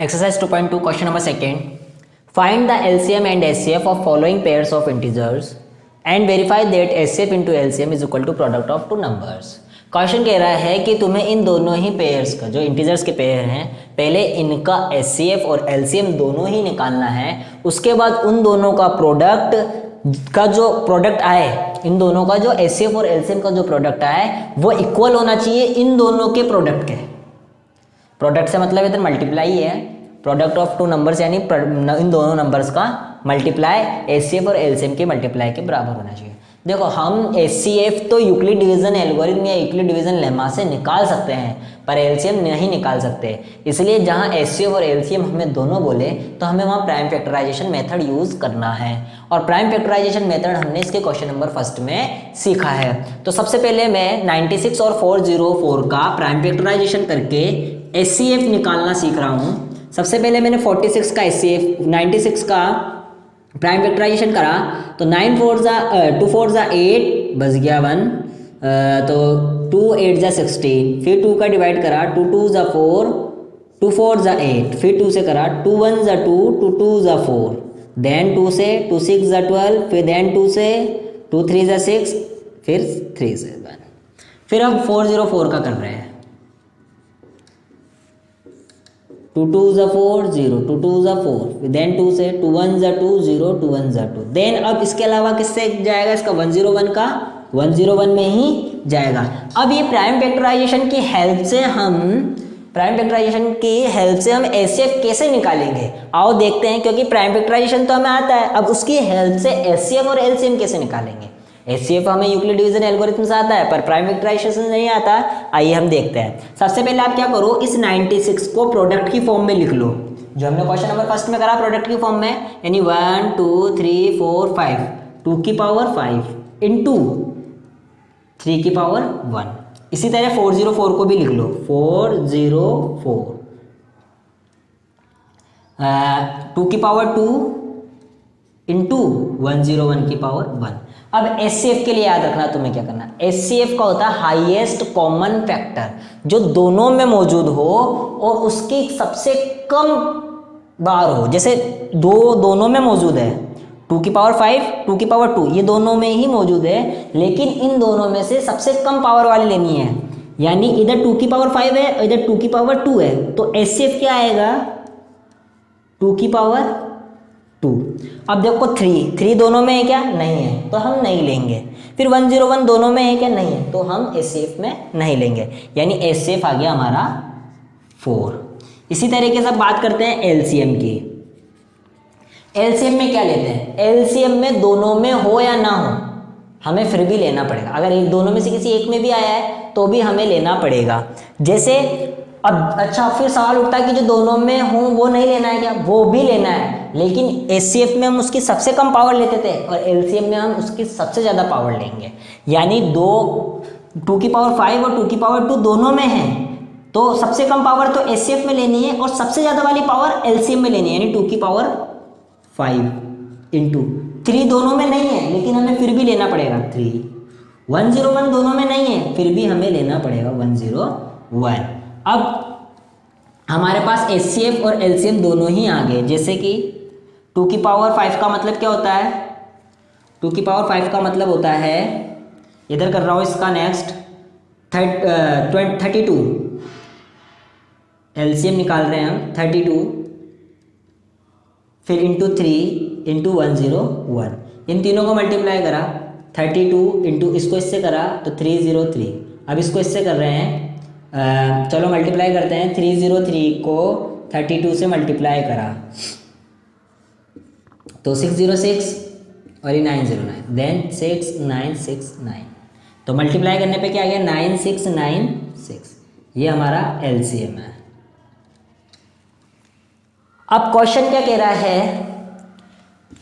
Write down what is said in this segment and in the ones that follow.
Exercise 2.2 question number second. Find the LCM and SCF of following pairs of integers and verify that SCF into LCM is equal to product of two numbers. Question कह रहा है कि तुम्हें इन दोनों ही pairs का जो integers के pair हैं पहले इनका SCF और LCM दोनों ही निकालना है, उसके बाद उन दोनों का प्रोडक्ट का जो प्रोडक्ट आए, इन दोनों का जो SCF और LCM का जो प्रोडक्ट आए वो इक्वल होना चाहिए इन दोनों के प्रोडक्ट के। प्रोडक्ट से मतलब इधर मल्टीप्लाई है, प्रोडक्ट ऑफ टू नंबर्स यानी इन दोनों नंबर्स का मल्टीप्लाई एचसीएफ और एलसीएम के मल्टीप्लाई के बराबर होना चाहिए। देखो हम एचसीएफ तो यूक्लिड डिवीजन एल्गोरिथम या यूक्लिड डिवीजन लेमा से निकाल सकते हैं पर एलसीएम नहीं निकाल सकते, इसलिए जहां एचसीएफ और एलसीएम हमें दोनों बोले तो हमें वहां प्राइम फैक्टराइजेशन मेथड यूज करना है और प्राइम फैक्टराइजेशन मेथड हमने इसके क्वेश्चन नंबर फर्स्ट में सीखा है। तो सबसे पहले मैं 96 और 404 का प्राइम फैक्टराइजेशन करके एचसीएफ निकालना सीख रहा हूँ। सबसे पहले मैंने 46 का एचसीएफ 96 का प्राइम फैक्टराइजेशन करा तो 9 4 जा 2 4 जा 8 बच गया 1, तो 2 8 जा 16, फिर 2 का डिवाइड करा 2 2 जा 4 2 4 जा 8, फिर 2 से करा 2 1 जा 2 2 2 जा 4, देन 2 से 2 6 जा 12, फिर देन 2 से 2 3 जा 6, फिर 3 से 1। फिर अब 404 का कर रहे हैं 2 2 जा 4 0 2 2 जा 4, देन 2 से 2 1 जा 2 0 2 1 जा 2, देन अब इसके अलावा किससे जाएगा, इसका 101 का 101 में ही जाएगा। अब ये प्राइम फैक्टराइजेशन की हेल्प से हम एचसीएफ कैसे निकालेंगे, आओ देखते हैं, क्योंकि प्राइम फैक्टराइजेशन तो हमें आता है, अब उसकी हेल्प से एचसीएफ और एलसीएम कैसे निकालेंगे। एचसीएफ हमें यूक्लिड डिवीजन एल्गोरिथम से आता है पर प्राइम फैक्टराइजेशन नहीं आता। आइए हम देखते हैं। सबसे पहले आप क्या करो, इस 96 को प्रोडक्ट की फॉर्म में लिख लो जो हमने क्वेश्चन नंबर फर्स्ट में करा, प्रोडक्ट की फॉर्म में, यानी 1 2 3 4 5 2 की पावर 5 इंटू 3 की पावर 1। इसी तरह 404 को भी लिख लो 404 2 की पावर 2 इंटू 101 की पावर 1। अब एचसीएफ के लिए याद रखना तुम्हें क्या करना, एचसीएफ का होता है हाईएस्ट कॉमन फैक्टर, जो दोनों में मौजूद हो और उसकी सबसे कम बार हो। जैसे दोनों में मौजूद है 2 की पावर 5 2 की पावर 2, ये दोनों में ही मौजूद है, लेकिन इन दोनों में से सबसे कम पावर वाली लेनी है, यानी इधर 2 की पावर 5 है इधर 2 की पावर 2 है, तो एचसीएफ क्या आएगा 2 की पावर 2। अब देखो 3 दोनों में है क्या, नहीं है, तो हम नहीं लेंगे। फिर 101 दोनों में है क्या, नहीं है, तो हम एचसीएफ में नहीं लेंगे, यानी एचसीएफ आ गया हमारा 4। इसी तरीके से बात करते हैं एलसीएम की। एलसीएम में क्या लेते हैं, एलसीएम में दोनों में हो या ना हो हमें फिर भी लेना पड़ेगा। अगर दोनों में से किसी एक में भी आया है तो भी हमें लेना पड़ेगा। जैसे अब अच्छा फिर सवाल उठता है कि जो दोनों में हो वो नहीं लेना है क्या, वो भी लेना है, लेकिन एचसीएफ में हम उसकी सबसे कम पावर लेते थे और एलसीएम में हम उसकी सबसे ज़्यादा पावर लेंगे, यानी 2 की पावर 5 और 2 की पावर 2 दोनों में है, तो सबसे कम पावर तो एचसीएफ में लेनी है और सबसे ज़्यादा वाली पावर एलसीएम में लेनी है, यानी 2 की पावर 5 इंटू 3 दोनों में नहीं है लेकिन हमें फिर भी लेना पड़ेगा 3। 101 दोनों में नहीं है फिर भी हमें लेना पड़ेगा 101। अब हमारे पास एचसीएफ और एलसीएम दोनों ही आ गए। जैसे कि 2 की पावर 5 का मतलब क्या होता है, 2 की पावर 5 का मतलब होता है, इधर कर रहा हूँ इसका नेक्स्ट 32, एलसीएम निकाल रहे हैं हम 32, फिर इंटू 3 इंटू 101, इन तीनों को मल्टीप्लाई करा 32 इंटू इसको इससे करा तो 303। अब इसको इससे कर रहे हैं, चलो मल्टीप्लाई करते हैं, 303 को 32 से मल्टीप्लाई करा तो 606 और ये 909, देन 6969, तो मल्टीप्लाई करने पे क्या आ गया 9696, ये हमारा एलसीएम है। अब क्वेश्चन क्या कह रहा है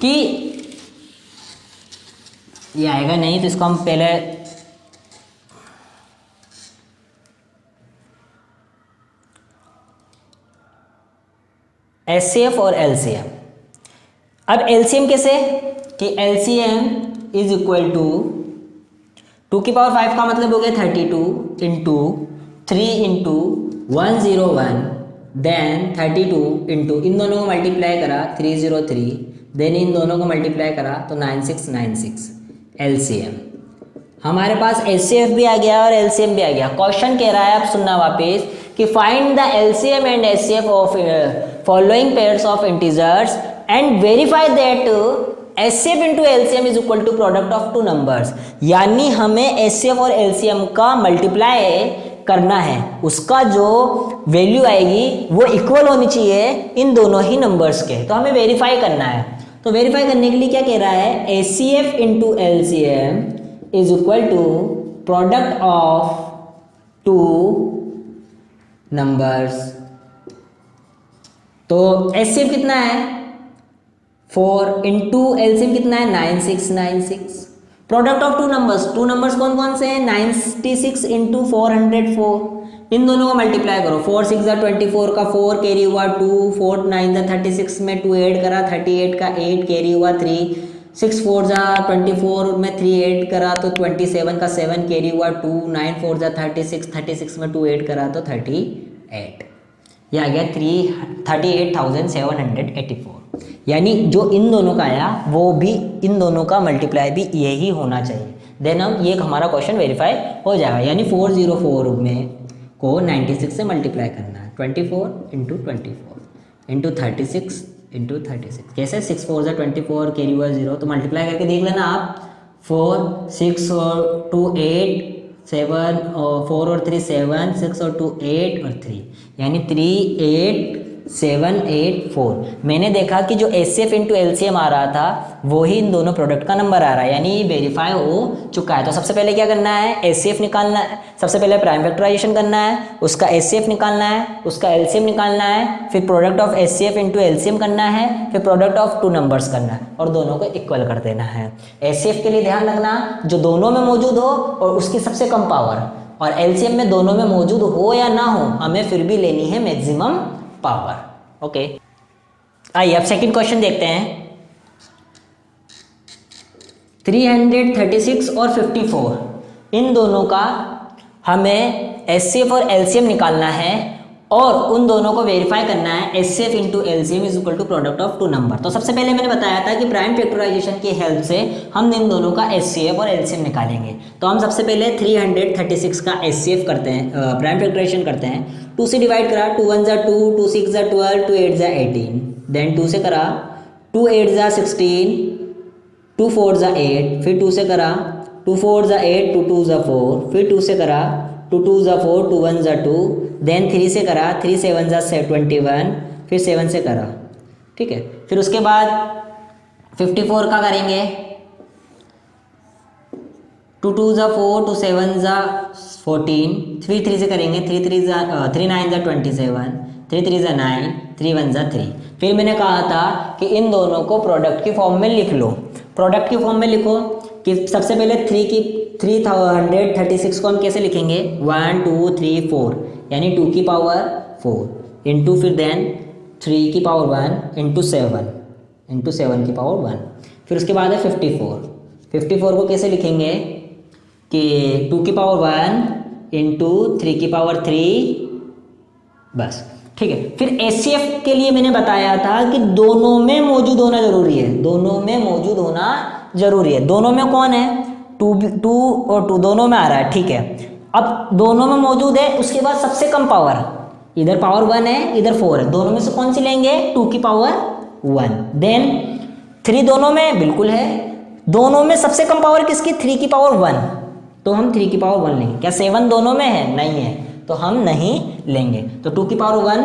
कि ये आएगा नहीं, तो इसको हम पहले एचसीएफ और एलसीएम। अब एलसीएम कैसे कि एलसीएम इज इक्वल टू 2 की पावर 5 का मतलब हो गया 32 इंटू 3 इंटू 101 देन 32 इंटू इन दोनों को मल्टीप्लाई करा 303, देन इन दोनों को मल्टीप्लाई करा तो 9696 एलसीएम। हमारे पास एचसीएफ भी आ गया और एलसीएम भी आ गया। क्वेश्चन कह रहा है, आप सुनना वापस, कि find the LCM and HCF of following pairs of integers and verify that HCF into LCM is equal to product of two numbers. यानी हमें एचसीएफ और एलसीएम का मल्टीप्लाई करना है, उसका जो वैल्यू आएगी वो इक्वल होनी चाहिए इन दोनों ही नंबर्स के। तो हमें वेरीफाई करना है। तो वेरीफाई करने के लिए क्या कह रहा है, HCF into LCM is equal to product of two numbers. तो एचसीएफ कितना है 4 इंटू एलसीएम कितना है 9696। प्रोडक्ट ऑफ टू नंबर्स कौन कौन से हैं, 96 इंटू 404। इन दोनों को मल्टीप्लाई करो, 4 6 24 का 4 कैरी हुआ 2, 4 9 36 में 2 ऐड करा 38 का 8 कैरी हुआ 3, 6 4 24 में 3 ऐड करा तो 27 का 7 कैरी हुआ 2, 9 4 36 में 2 ऐड करा तो 38। यह आ गया 38,784। यानी जो इन दोनों का आया वो भी इन दोनों का मल्टीप्लाई भी यही होना चाहिए। देन हम ये हमारा क्वेश्चन वेरीफाई हो जाएगा। यानी 404 में को 96 से मल्टीप्लाई करना है, 24 इंटू 24 इंटू 36 इंटू 36। कैसे, 6 4 24 कैरी हुआ 0, तो मल्टीप्लाई करके देख लेना आप। 4 6 और 2 8 7 और 4 और 3 7 6 और 2 8 और 3, यानी 38784। मैंने देखा कि जो एचसीएफ इंटू एलसीएम आ रहा था वो ही इन दोनों प्रोडक्ट का नंबर आ रहा है, यानी ये वेरीफाई हो चुका है। तो सबसे पहले क्या करना है, एचसीएफ निकालना है। सबसे पहले प्राइम फैक्टराइजेशन करना है, उसका एचसीएफ निकालना है, उसका एलसीएम निकालना है, फिर product of HCF into LCM करना है, फिर प्रोडक्ट ऑफ टू नंबर्स करना है और दोनों को इक्वल कर देना है। एचसीएफ के लिए ध्यान रखना जो दोनों में मौजूद हो और उसकी सबसे कम पावर, और एलसीएम में दोनों में मौजूद हो या ना हो हमें फिर भी लेनी है मैक्सिमम पावर। ओके, आइए अब सेकंड क्वेश्चन देखते हैं। 336 और 54 इन दोनों का हमें एचसीएफ और एलसीएम निकालना है और उन दोनों को वेरीफाई करना है। HCF into LCM is equal to product of two number. तो सबसे पहले मैंने बताया था कि प्राइम फैक्टराइजेशन की हेल्प से हम इन दोनों का एचसीएफ और एलसीएम निकालेंगे। तो हम सबसे पहले 336 का एचसीएफ करते हैं, प्राइम फैक्टराइजेशन करते हैं। 2 से डिवाइड करा, 2 1 जा 2, 2 6 जा 12, 2 8 जा 18। देन 2 से करा, 2 8 जा 16, 2 4 जा 8, फिर 2 से करा, 2 4 जा 8, 2 2 जा 4, फिर 2 से करा, 2 2 जा 4, 2 1 जा 2, देन 3 से करा, 3 7 जा 21, फिर 7 से करा, ठीक है। फिर उसके बाद 54 का करेंगे, 2 2 जा 4, 2 7 जा 14, 3 3 से करेंगे, 3 9 जा 27, 3 3 जा 9, 3 1 जा 3। फिर मैंने कहा था कि इन दोनों को प्रोडक्ट की फॉर्म में लिख लो। प्रोडक्ट की फॉर्म में लिखो कि सबसे पहले 336 को हम कैसे लिखेंगे, 1 2 3 4, यानी 2 की पावर 4 इंटू फिर देन 3 की पावर 1 इंटू 7 की पावर 1। फिर उसके बाद है 54 को कैसे लिखेंगे कि 2 की पावर 1 इंटू 3 की पावर 3, बस, ठीक है। फिर एचसीएफ के लिए मैंने बताया था कि दोनों में मौजूद होना जरूरी है, दोनों में मौजूद होना जरूरी है। दोनों में कौन है, 2 और 2 दोनों में आ रहा है, ठीक है। अब दोनों में मौजूद है, उसके बाद सबसे कम पावर, इधर पावर 1 है इधर 4 है, दोनों में से कौन सी लेंगे, 2 की पावर 1। देन 3 दोनों में बिल्कुल है, दोनों में सबसे कम पावर किसकी, 3 की पावर 1, तो हम 3 की पावर 1 लेंगे। क्या 7 दोनों में है, नहीं है, तो हम नहीं लेंगे। तो 2 की पावर 1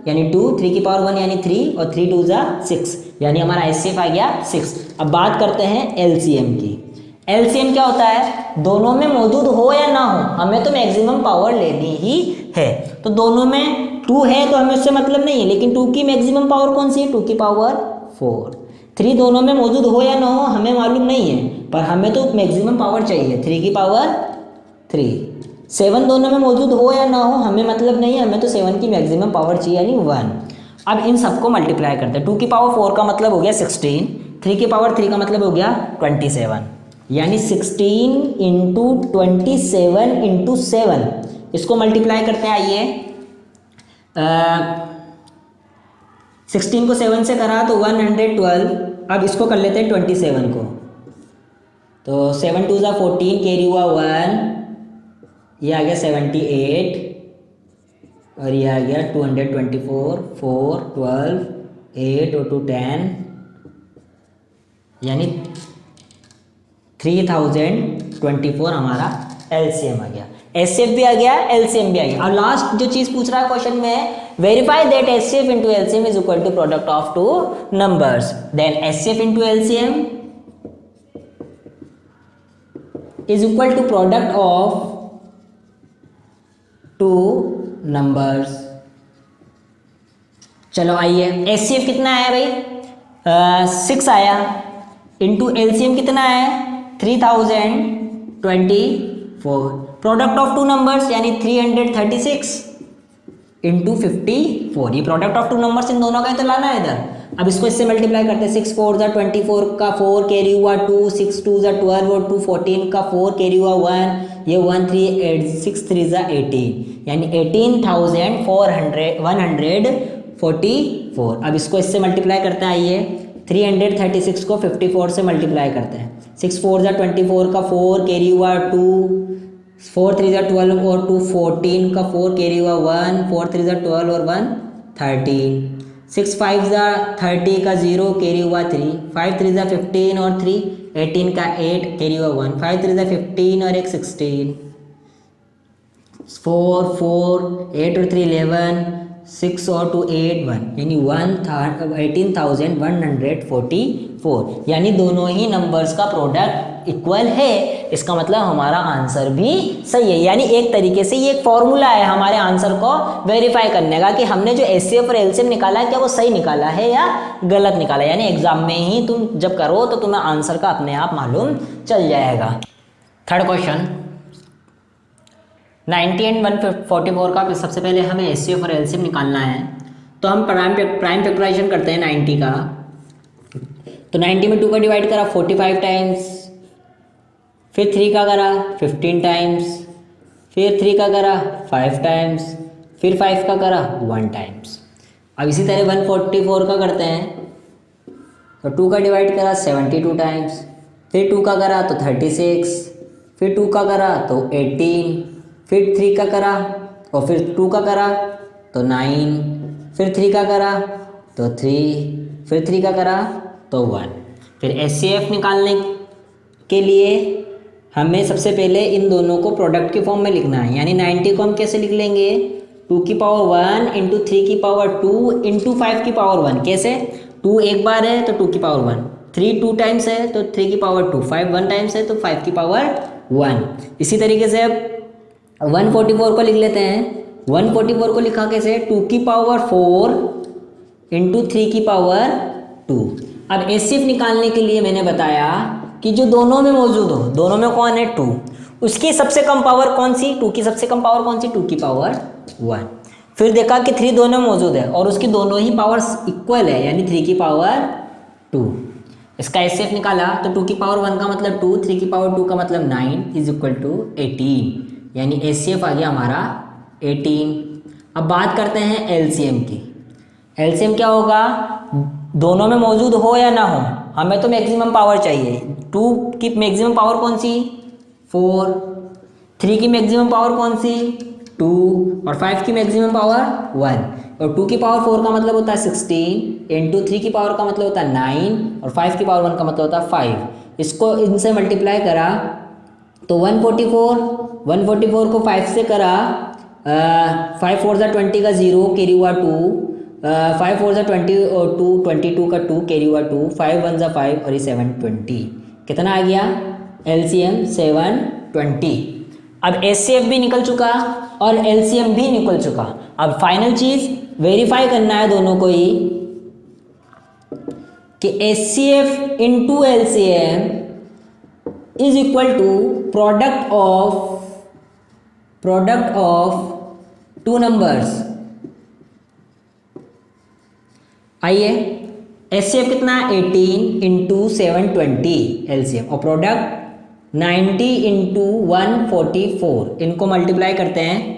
यानी 2, 3 की पावर 1 यानी 3, और 3 2 जा 6, यानी हमारा एचसीएफ आ गया 6। अब बात करते हैं एलसीएम की। एलसीएम क्या होता है, दोनों में मौजूद हो या ना हो हमें तो मैक्सिमम पावर लेनी ही है। तो दोनों में 2 है तो हमें उससे मतलब नहीं है, लेकिन 2 की मैक्सिमम पावर कौन सी है, 2 की पावर 4। 3 दोनों में मौजूद हो या ना हो हमें मालूम नहीं है, पर हमें तो मैक्सिमम पावर चाहिए, 3 की पावर 3। 7 दोनों में मौजूद हो या ना हो हमें मतलब नहीं है, हमें तो 7 की मैक्सिमम पावर चाहिए, यानी 1। अब इन सबको मल्टीप्लाई करते हैं। 2 की पावर 4 का मतलब हो गया 16, 3 की पावर 3 का मतलब हो गया 27, यानी 16 इंटू 27 इंटू 7। इसको मल्टीप्लाई करते हैं, आइए 16 को 7 से करा तो 112। अब इसको कर लेते हैं 27 को, तो 7 2 14, कैरी हुआ 1, ये आ गया 78, और ये आ गया 224, 4 12 8 और 2 10, यानी 3024 हमारा एलसीएम आ गया। एचसीएफ भी आ गया, एलसीएम भी आ गया। और लास्ट जो चीज पूछ रहा है क्वेश्चन में, verify that HCF into LCM is equal to product of two numbers. Then HCF into LCM is equal to product of two numbers. चलो आइए, एचसीएफ कितना आया भाई, 6 आया, इंटू एलसीएम कितना है 3024। प्रोडक्ट ऑफ टू नंबर्स यानी 336 इंटू 54, ये product of two numbers in दोनों का तो लाना है इधर। अब इसको इससे मल्टीप्लाई करते हैं, 6 4 ज़ा 24 का 4 कैरी हुआ 2, 6 2 ज़ा 12 और 2 14 का 4 कैरी हुआ 1, ये 1 3 8 6 3 ज़ा 18, यानी 18,444। अब इसको इससे मल्टीप्लाई करते हैं, आइए 336 को 54 से मल्टीप्लाई करते हैं। 6 4 ज़ा 24 का 4 कैरी हुआ 2, 4 3 ज़ा 12 और 2 14 का 4 कैरी हुआ 1, 4 3 ज़ा 12 और 1 13, 6 5 ज़ा 30 का 0 कैरी हुआ 3, 5 3 ज़ा 15 और 3 18 का 8 कैरी हुआ 1, 5 3 ज़ा 15 और 1 16, 4 4 8 और 3 11, 6 और 2 8 1, यानी 18,144, यानी दोनों ही नंबर्स का प्रोडक्ट इक्वल है। इसका मतलब हमारा आंसर भी सही है। यानी एक तरीके से ये एक फॉर्मूला है हमारे आंसर को वेरीफाई करने का कि हमने जो एचसीएफ और एलसीएम निकाला है क्या वो सही निकाला है या गलत निकाला है। यानी एग्जाम में ही तुम जब करो तो तुम्हें आंसर का अपने आप मालूम चल जाएगा। थर्ड क्वेश्चन, 90 एंड 144 का सबसे पहले हमें एचसीएफ और एलसीएम निकालना है। तो हम प्राइम फैक्टराइजेशन करते हैं 90 का। तो 90 में 2 का डिवाइड करा 45 टाइम्स, फिर 3 का करा 15 टाइम्स, फिर 3 का करा 5 टाइम्स, फिर 5 का करा 1 टाइम्स। अब इसी तरह 144 का करते हैं। तो 2 का डिवाइड करा 72 टाइम्स, फिर 2 का करा तो 36, फिर 2 का करा तो 18, फिर 3 का करा और फिर 2 का करा तो 9, फिर 3 का करा तो 3, फिर 3 का करा तो 1। फिर एचसीएफ निकालने के लिए हमें सबसे पहले इन दोनों को प्रोडक्ट के फॉर्म में लिखना है। यानी 90 को हम कैसे लिख लेंगे, 2 की पावर 1 इंटू 3 की पावर 2 इंटू 5 की पावर 1। कैसे, 2 एक बार है तो 2 की पावर 1, 3 2 टाइम्स है तो 3 की पावर 2, 5 1 टाइम्स है तो 5 की पावर 1। इसी तरीके से अब 144 को लिख लेते हैं। 144 को लिखा कैसे, 2 की पावर 4 इंटू 3 की पावर 2। अब एचसीएफ निकालने के लिए मैंने बताया कि जो दोनों में मौजूद हो, दोनों में कौन है 2, उसकी सबसे कम पावर कौन सी, 2 की सबसे कम पावर कौन सी, 2 की पावर 1। फिर देखा कि 3 दोनों में मौजूद है और उसकी दोनों ही पावर्स इक्वल है, यानी 3 की पावर 2। इसका एचसीएफ निकाला तो 2 की पावर 1 का मतलब 2, 3 की पावर 2 का मतलब 9 इज इक्वल टू 18, यानी एचसीएफ आ गया हमारा 18। अब बात करते हैं एलसीएम की। एलसीएम क्या होगा, दोनों में मौजूद हो या ना हो, हमें तो मैक्सिमम पावर चाहिए। 2 की मैक्सिमम पावर कौन सी, 4, 3 की मैक्सिमम पावर कौन सी, 2, और 5 की मैक्सिमम पावर 1। और 2 की पावर 4 का मतलब होता है 16, इंटू 3 की पावर का मतलब होता है 9, और 5 की पावर 1 का मतलब होता है 5। इसको इनसे मल्टीप्लाई करा तो 144 को 5 से करा, 5 4 ज़ा 20 का 0 कैरी हुआ 2, 5 4 ज़ा 20 और 2 22 का 2 कैरी हुआ 2, 5 1 ज़ा 5 और ये 720। कितना आ गया एलसीएम 720। अब एचसीएफ भी निकल चुका और एलसीएम भी निकल चुका। अब फाइनल चीज वेरीफाई करना है दोनों को ही कि HCF into LCM is equal to product of two numbers. आइए, एचसीएफ कितना 18 इंटू 720 एलसीएम, और प्रोडक्ट 90 इंटू 144, इनको मल्टीप्लाई करते हैं।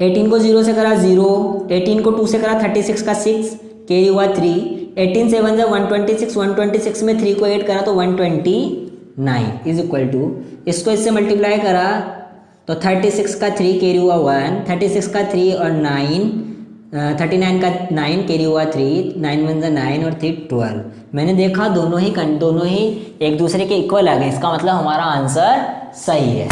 18 को 0 से करा 0, 18 को 2 से करा 36 का 6, कैरी हुआ 3, 18 7 जा 126, 126 में 3 को ऐड करा तो 129 इज इक्वल टू, इसको इससे मल्टीप्लाई करा तो 36 का 3 कैरी हुआ 1, 36 का 3 और 9, 39 का 9 कैरी हुआ 3, 9 1 जा 9 और 3 12। मैंने देखा दोनों ही एक दूसरे के इक्वल आ गए, इसका मतलब हमारा आंसर सही है।